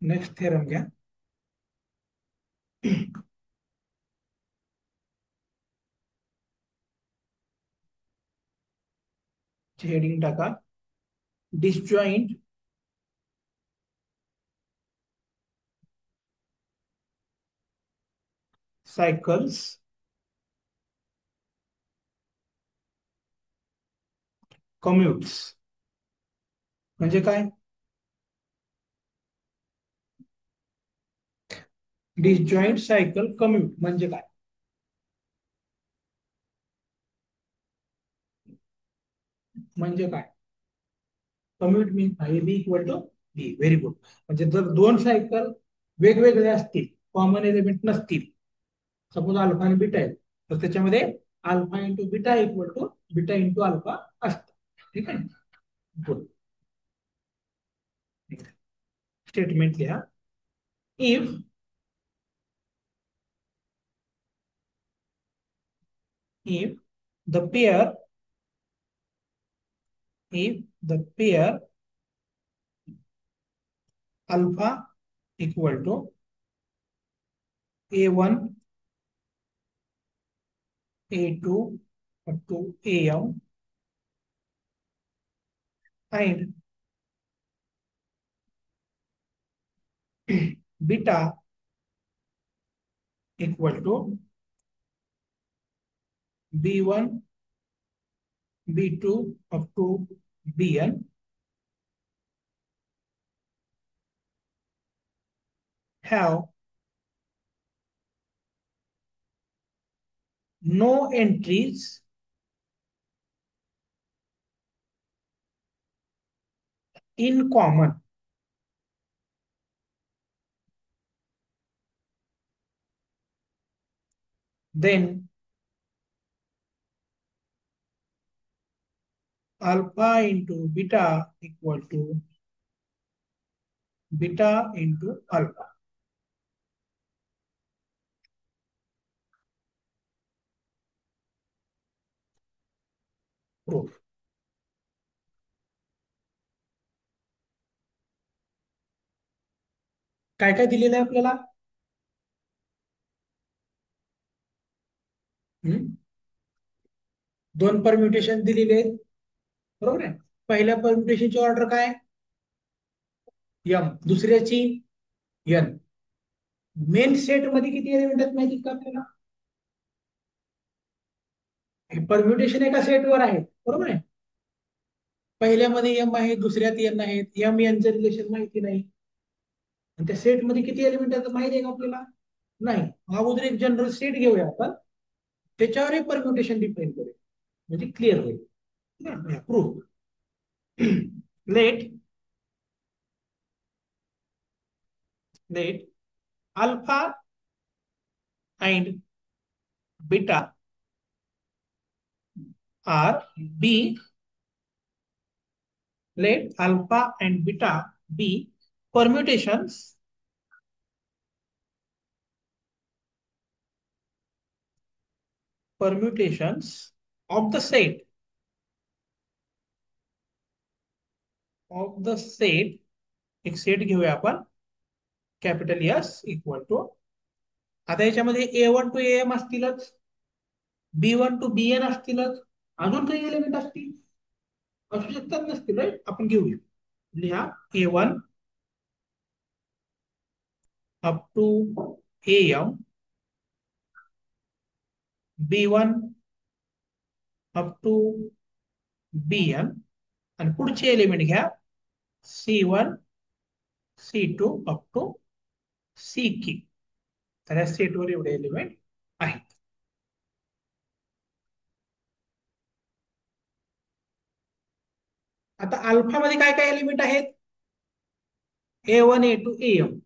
Next theorem घ्या. Heading टाका. Disjoint cycles commutes म्हणजे काय? डिसजॉइंट सायकल कम्यूट म्हणजे काय? म्हणजे काय? Commute mean A B equal to B. Very good. म्हणजे जर दोन सायकल वेगवेगळे असतील, कॉमन एलिमेंट नसतील, सपोज अल्फा आणि बीटा आहे, तर त्याच्यामध्ये alpha into beta equal to beta into alpha असतं. ठीक आहे. गुड. स्टेटमेंट लिहा. If if the pair if the pair alpha equal to a1 a2 up to am and beta equal to b1 b2 up to bn have no entries in common, then alpha into beta equal to beta into alpha. Proof. काय काय दिलेलं आहे आपल्याला? हम्म? दोन permutation दिलेले आहेत, बरोबर आहे. पहिल्या परम्युटेशनची ऑर्डर काय? यम. दुसऱ्याची एन. मेन सेट मध्ये किती एलिमेंट आहेत माहिती का आपल्याला? परम्युटेशन एका सेटवर आहे, बरोबर आहे. पहिल्यामध्ये एम आहे, दुसऱ्यात एन आहेत. एम एनचं रिलेशन माहिती नाही. आणि त्या सेटमध्ये किती एलिमेंट आहेत माहिती आहे का आपल्याला? नाही. अगोदर एक जनरल सेट घेऊया आपण, त्याच्यावर परम्युटेशन डिफाईन करूया, म्हणजे क्लिअर होईल. Proof. Let let alpha and beta are be. Let alpha and beta be permutations permutations of the set. एक सेट घेऊया आपण, कॅपिटल एस इक्वल टू. आता याच्यामध्ये ए वन टू एम असतीलच, B one to B N असतीलच, अजून काही element असतील, असू शकतात, नसतील, राईट. आपण घेऊया. लिहा A one up to A M, B one up to B N, आणि पुढचे एलिमेंट घ्या C one C two up to C K. तर या सेटवर एवढे एलिमेंट आहेत. आता अल्फा मध्ये काय काय एलिमेंट आहेत? A one A two A M.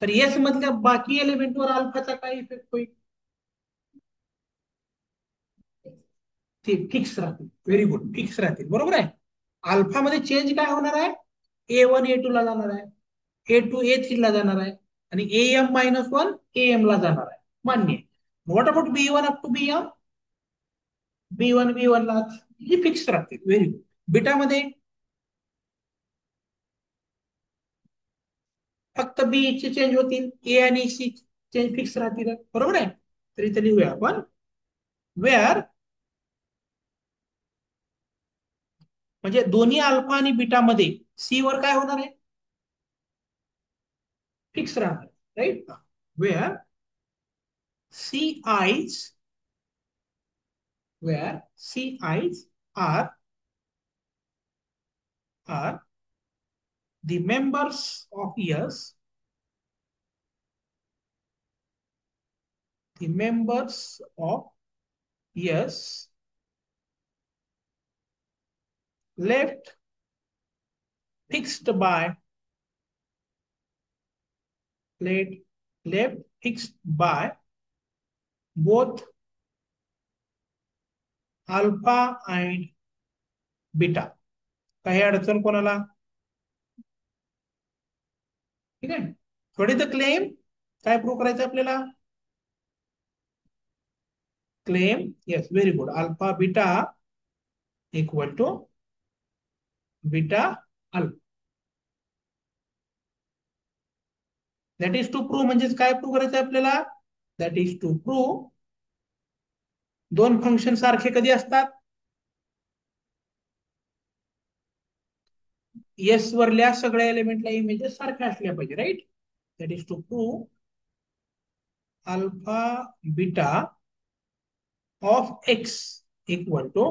तर एस मधल्या बाकी एलिमेंटवर अल्फाचा काय इफेक्ट होईल? ते फिक्स राहतील. Very good. फिक्स राहतील, बरोबर आहे. अल्फा मध्ये चेंज काय होणार आहे? ए वन ए टू ला जाणार आहे, ए टू ए थ्री ला जाणार आहे, आणि A M minus one A M ला जाणार आहे. मान्य आहे. What about B one up to B M? B one लाच ही फिक्स राहतील. Very good. बीटा मध्ये फक्त बी चे चेंज होतील, ए आणि सी चेंज फिक्स राहतील, बरोबर आहे. तर इथे लिहूया आपण वेअर, म्हणजे दोन्ही अल्फा आणि बीटा मध्ये सी वर काय होणार आहे, फिक्स राहणार, राईट. वेअर सी आयज, वेअर सी आयज are the members of yes, the members of yes left fixed by left, left fixed by both alpha and beta. काही अडचण कोणाला, ठीक आहे. व्हॉट इज द क्लेम, काय प्रूव्ह करायचं आपल्याला, claim, yes very good, alpha beta equal to beta alpha. That is to prove, म्हणजेच काय प्रूव्ह करायचं आपल्याला, दॅट इज टू प्रूव्ह दोन फंक्शन सारखे कधी असतात, येस वरल्या सगळ्या एलिमेंटला इमेजेस सारख्या असल्या पाहिजे, right. That is to prove alpha beta of X equal to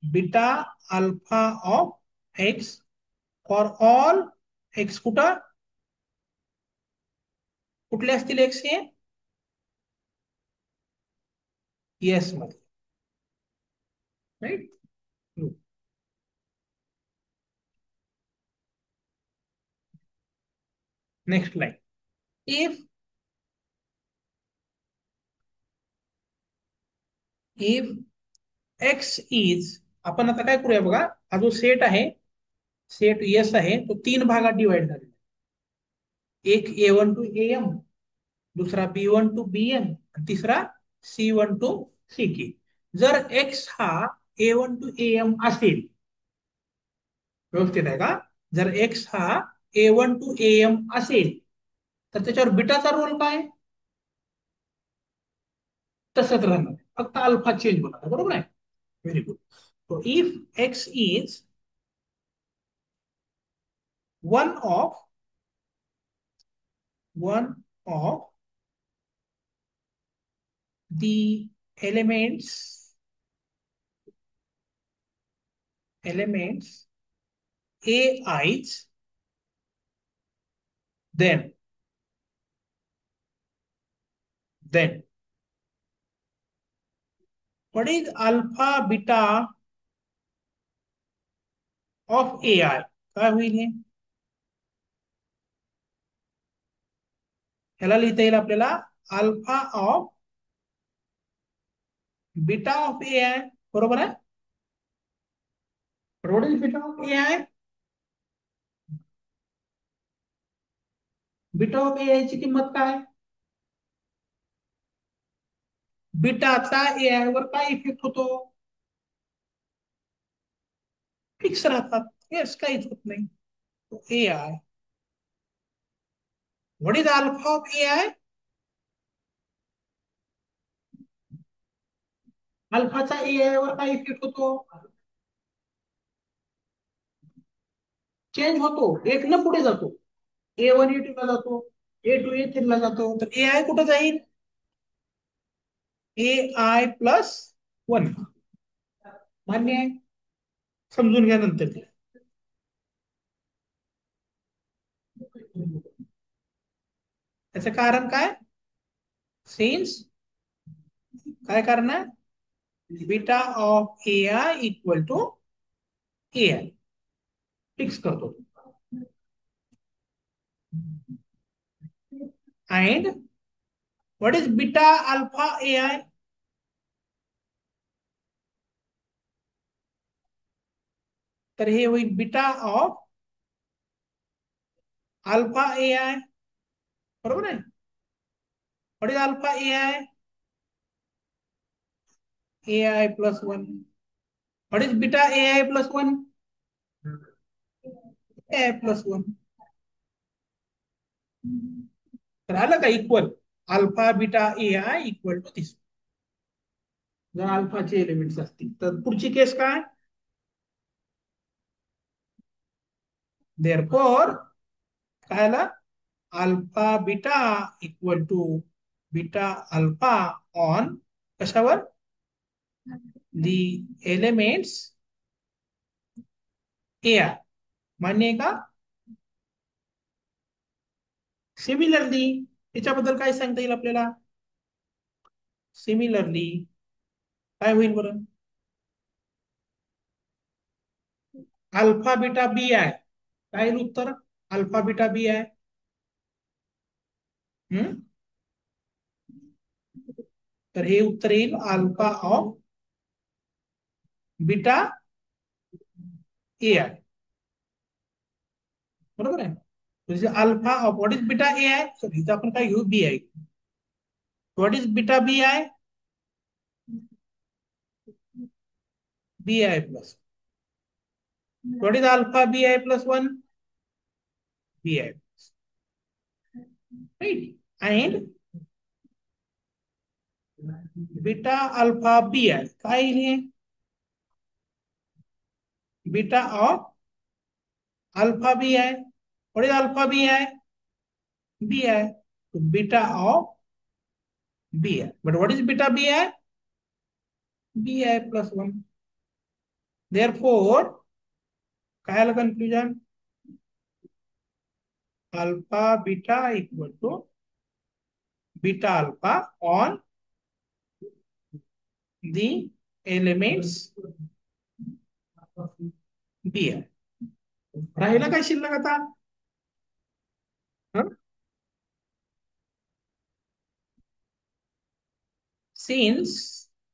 beta alpha of X for all X, कुठं कुठले असतील एक्स हे, येस मध्ये, right. Next line, if if X is, आपण आता काय करूया बघा, हा जो सेट आहे, सेट येस आहे, तो तीन भागात डिवाइड झालेला आहे. एक A1 to AM, दूसरा B1 to BN, तीसरा C1 to CK. जर एक्स हा A1 to AM असेल, व्यवस्थित आहे का, जर एक्स हा A1 to AM असेल, तर त्याच्यावर बिटाचा रोल काय, तसंच राहणार, फक्त अल्फा चेंज होणार, बरोबर आहे. Very good. So if x is one of one of the elements ai's, then what is alpha beta of ai, काय होईल हे, ह्याला लिहिता येईल आपल्याला alpha of beta of ai, बरोबर आहे. what is beta of ai, beta of ai ची किंमत काय, बीटाचा ai वर काय इफेक्ट होतो, फिक्स राहतात, येस काहीच होत नाही. AI, what is alpha of AI, अल्फाचा AI वर काय इफेक्ट होतो, चेंज होतो, एक न पुढे जातो, A1 A2 ला जातो, A2 A3 ला जातो, तर AI कुठे जाईल, AI+1. मान्य आहे, समजून घ्या नंतर ते. त्याचं कारण काय, सिन्स, काय कारण आहे, beta of AI equal to AI, fix करतो. And what is beta alpha AI, तर हे होईल बीटा ऑफ अल्फा AI, बरोबर आहे. What is alpha AI, AI+1. What is beta AI+1, AI+1. तर आलं का equal alpha beta A I equal to this. जर अल्फाचे एलिमेंट्स असतील तर पुढची केस काय. देअरफॉर काय आलं alpha beta equal to beta alpha on कशावर दी एलिमेंट्स ए आय. मान्य आहे का. सिमिलरली याच्याबद्दल काय सांगता येईल आपल्याला. सिमिलरली काय होईल बरं. अल्फा बीटा बी आय काय येईल उत्तर. Alpha beta B I. Hmm. तर हे उत्तर येईल alpha of beta A I. बरोबर आहे. म्हणजे alpha of what is beta A I. Sorry इथं आपण काय घेऊ B I. What is beta B I. B I plus. What is alpha B I plus one. B I. Right. And beta alpha B I काय येईल. Beta of alpha B I. What is alpha B I. B I. Beta of B I. But what is beta B I. B I plus one. Therefore काय आलं confusion. Alpha beta equal to beta alpha on the elements B I. राहिला काय शिल्लक आता. Since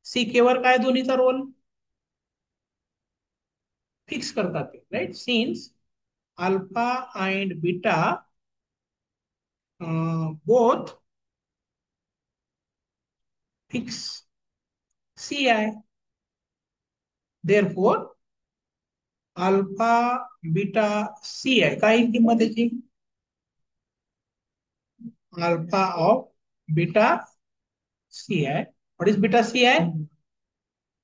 C केवर काय दोन्हीचा role fix करतात right. Since alpha and beta both fix C I. Therefore alpha beta C I काय किंमत त्याची. Alpha of beta C I. What is beta C I.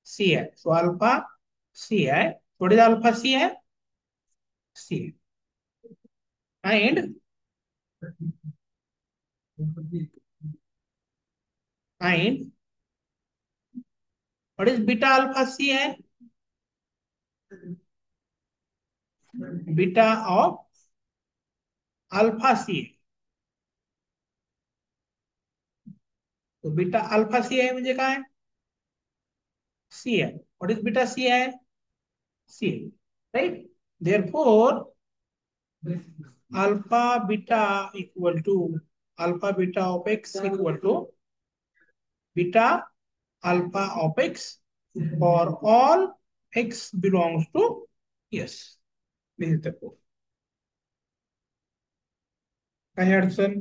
C I. So alpha C I. What is alpha C I. C I. And and what is beta alpha Ci. Beta of alpha Ci. तो beta alpha C I म्हणजे काय. C I. What is beta C I. C I. Right. Therefore alpha beta equal to alpha beta of X equal to beta alpha of X for all x belongs to yes. This is the code. काही अडचण